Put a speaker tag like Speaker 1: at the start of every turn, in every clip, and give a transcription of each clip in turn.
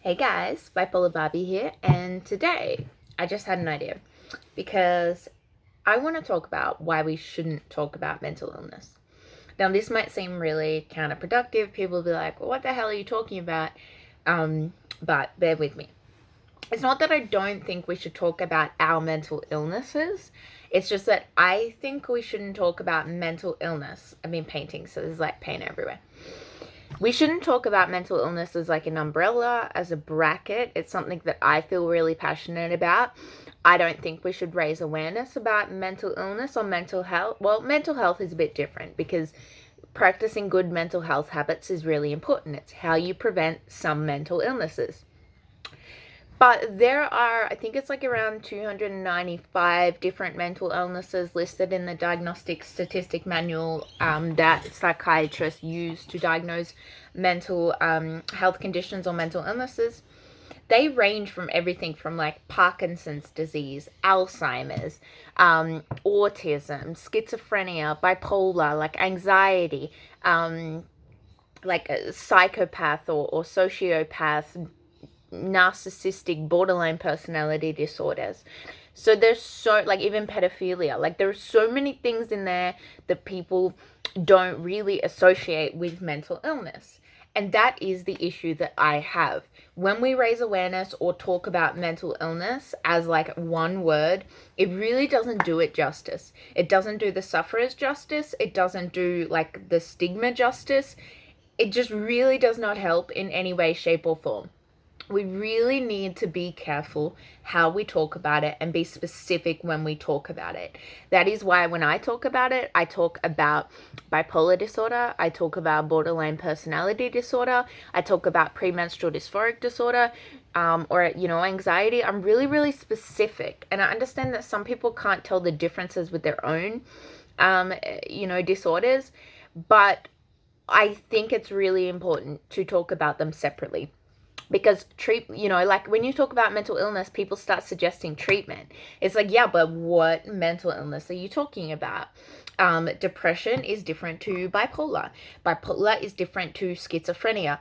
Speaker 1: Hey guys, Bipolar Barbie here, and today I just had an idea because I want to talk about why we shouldn't talk about mental illness. Now, this might seem really counterproductive. People will be like, well, what the hell are you talking about? But bear with me. It's not that I don't think we should talk about our mental illnesses. It's just that I think we shouldn't talk about mental illness. I've been painting, so there's like paint everywhere. We shouldn't talk about mental illness as like an umbrella, as a bracket. It's something that I feel really passionate about. I don't think we should raise awareness about mental illness or mental health. Well, mental health is a bit different because practicing good mental health habits is really important. It's how you prevent some mental illnesses. But there are, I think it's like around 295 different mental illnesses listed in the Diagnostic Statistic Manual that psychiatrists use to diagnose mental health conditions or mental illnesses. They range from everything from like Parkinson's disease, Alzheimer's, autism, schizophrenia, bipolar, like anxiety, like a psychopath or sociopath, narcissistic, borderline personality disorders. So there's so, like, even pedophilia, like there are so many things in there that people don't really associate with mental illness. And that is the issue that I have. When we raise awareness or talk about mental illness as like one word, it really doesn't do it justice. It doesn't do the sufferers justice. It doesn't do like the stigma justice. It just really does not help in any way, shape, or form. We really need to be careful how we talk about it and be specific when we talk about it. That is why when I talk about it, I talk about bipolar disorder, I talk about borderline personality disorder, I talk about premenstrual dysphoric disorder, or, anxiety. I'm really, really specific. And I understand that some people can't tell the differences with their own, disorders, but I think it's really important to talk about them separately. Because like when you talk about mental illness, people start suggesting treatment. It's like, yeah, but what mental illness are you talking about? Depression is different to bipolar. Bipolar is different to schizophrenia.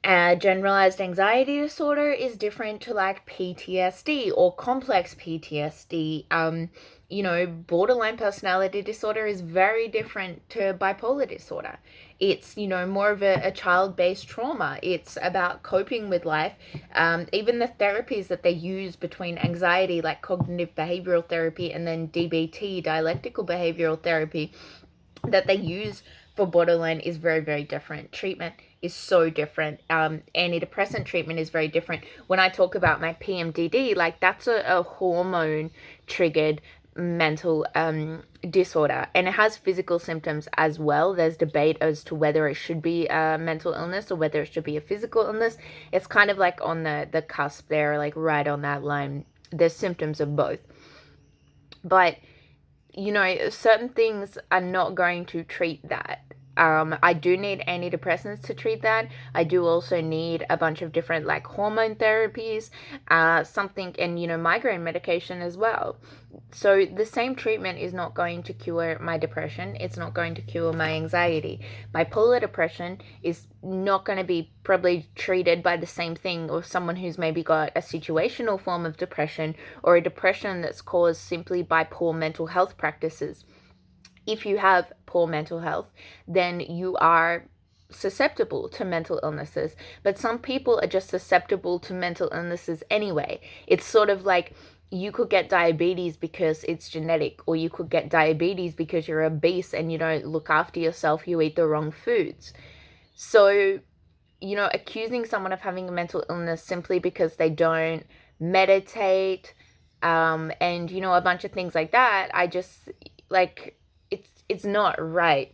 Speaker 1: Generalized anxiety disorder is different to like PTSD or complex PTSD. Borderline personality disorder is very different to bipolar disorder. It's, more of a child-based trauma. It's about coping with life. Even the therapies that they use between anxiety, like cognitive behavioral therapy, and then DBT, dialectical behavioral therapy, that they use for borderline is very, very different. Treatment is so different. Antidepressant treatment is very different. When I talk about my PMDD, like that's a hormone triggered mental disorder, and it has physical symptoms as well. There's debate as to whether it should be a mental illness or whether it should be a physical illness. It's kind of like on the cusp there, like right on that line. There's symptoms of both. But certain things are not going to treat that. I do need antidepressants to treat that. I do also need a bunch of different like hormone therapies, and migraine medication as well. So the same treatment is not going to cure my depression. It's not going to cure my anxiety. Bipolar depression is not going to be probably treated by the same thing, or someone who's maybe got a situational form of depression or a depression that's caused simply by poor mental health practices. If you have poor mental health, then you are susceptible to mental illnesses. But some people are just susceptible to mental illnesses anyway. It's sort of like you could get diabetes because it's genetic, or you could get diabetes because you're obese and you don't look after yourself, you eat the wrong foods. So, accusing someone of having a mental illness simply because they don't meditate, and, a bunch of things like that, I just, like, it's not right.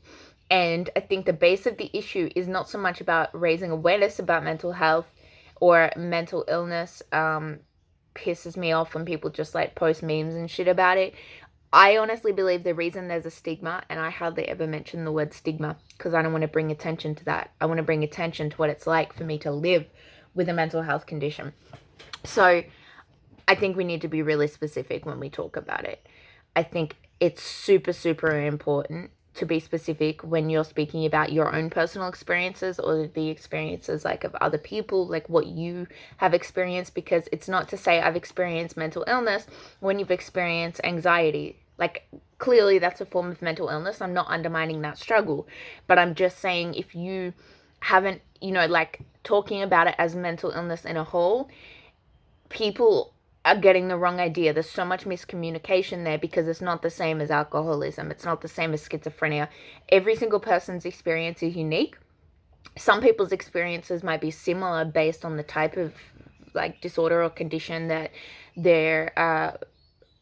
Speaker 1: And I think the base of the issue is not so much about raising awareness about mental health or mental illness. Pisses me off when people just like post memes and shit about it. I honestly believe the reason there's a stigma, and I hardly ever mention the word stigma because I don't want to bring attention to that. I want to bring attention to what it's like for me to live with a mental health condition. So I think we need to be really specific when we talk about it. I think it's super, super important to be specific when you're speaking about your own personal experiences or the experiences like of other people, like what you have experienced, because it's not to say I've experienced mental illness when you've experienced anxiety. Like, clearly that's a form of mental illness. I'm not undermining that struggle, but I'm just saying if you haven't, like talking about it as mental illness in a whole, people are getting the wrong idea. There's so much miscommunication there because it's not the same as alcoholism. It's not the same as schizophrenia. Every single person's experience is unique. Some people's experiences might be similar based on the type of like disorder or condition that they're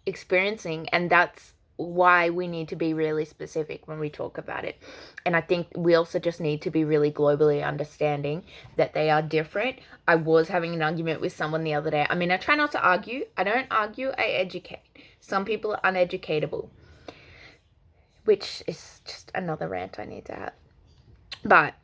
Speaker 1: experiencing, and that's why we need to be really specific when we talk about it. And I think we also just need to be really globally understanding that they are different. I was having an argument with someone the other day. I mean, I try not to argue. I don't argue, I educate. Some people are uneducatable, which is just another rant I need to have. But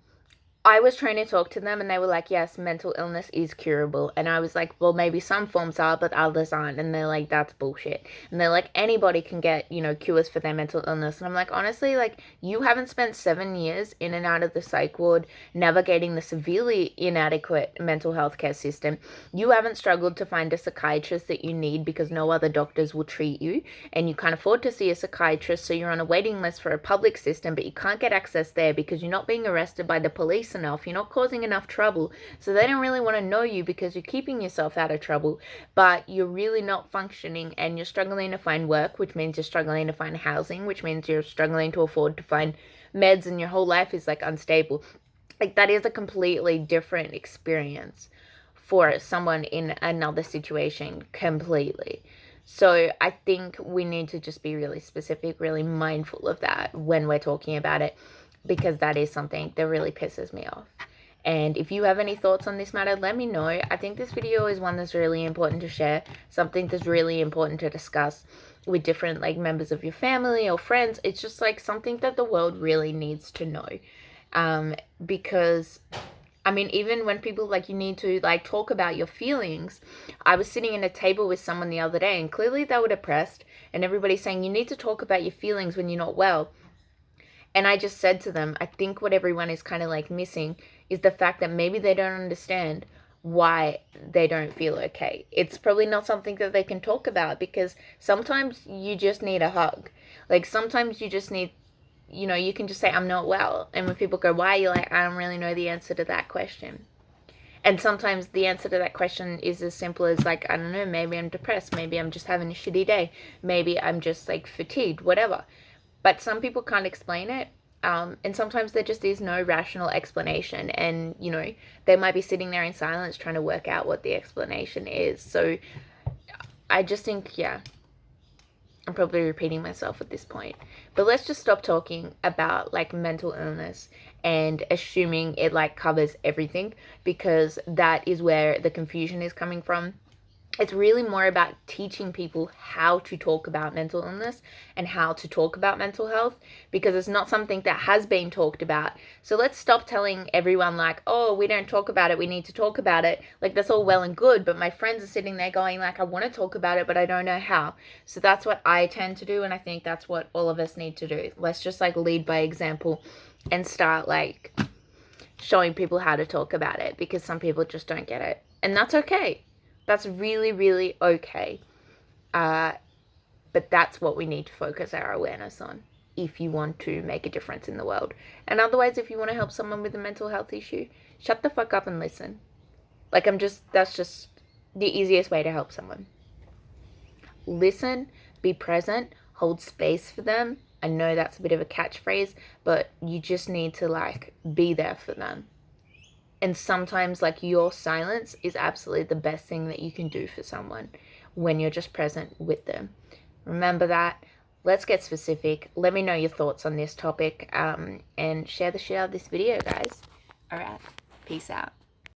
Speaker 1: I was trying to talk to them and they were like, yes, mental illness is curable. And I was like, well, maybe some forms are, but others aren't. And they're like, that's bullshit. And they're like, anybody can get, cures for their mental illness. And I'm like, honestly, like, you haven't spent 7 years in and out of the psych ward navigating the severely inadequate mental health care system. You haven't struggled to find a psychiatrist that you need because no other doctors will treat you. And you can't afford to see a psychiatrist, so you're on a waiting list for a public system, but you can't get access there because you're not being arrested by the police enough, you're not causing enough trouble, so they don't really want to know you because you're keeping yourself out of trouble, but you're really not functioning and you're struggling to find work, which means you're struggling to find housing, which means you're struggling to afford to find meds, and your whole life is like unstable. Like, that is a completely different experience for someone in another situation completely. So I think we need to just be really specific, really mindful of that when we're talking about it, because that is something that really pisses me off. And if you have any thoughts on this matter, let me know. I think this video is one that's really important to share, something that's really important to discuss with different like members of your family or friends. It's just like something that the world really needs to know. Because I mean, even when people like, you need to like talk about your feelings. I was sitting at a table with someone the other day and clearly they were depressed, and everybody's saying you need to talk about your feelings when you're not well. And I just said to them, I think what everyone is kind of like missing is the fact that maybe they don't understand why they don't feel okay. It's probably not something that they can talk about, because sometimes you just need a hug. Like, sometimes you just need, you can just say, I'm not well. And when people go, why? You're like, I don't really know the answer to that question. And sometimes the answer to that question is as simple as like, I don't know, maybe I'm depressed. Maybe I'm just having a shitty day. Maybe I'm just like fatigued, whatever. But some people can't explain it. And sometimes there just is no rational explanation. And, they might be sitting there in silence trying to work out what the explanation is. So I just think, yeah, I'm probably repeating myself at this point. But let's just stop talking about like mental illness and assuming it like covers everything, because that is where the confusion is coming from. It's really more about teaching people how to talk about mental illness and how to talk about mental health, because it's not something that has been talked about. So let's stop telling everyone like, oh, we don't talk about it, we need to talk about it. Like, that's all well and good, but my friends are sitting there going like, I want to talk about it, but I don't know how. So that's what I tend to do, and I think that's what all of us need to do. Let's just like lead by example and start like showing people how to talk about it, because some people just don't get it, and that's okay. That's really, really okay. But that's what we need to focus our awareness on if you want to make a difference in the world. And otherwise, if you want to help someone with a mental health issue, shut the fuck up and listen. Like, that's just the easiest way to help someone. Listen, be present, hold space for them. I know that's a bit of a catchphrase, but you just need to like be there for them. And sometimes like your silence is absolutely the best thing that you can do for someone when you're just present with them. Remember that. Let's get specific. Let me know your thoughts on this topic, and share the shit out of this video, guys. All right. Peace out.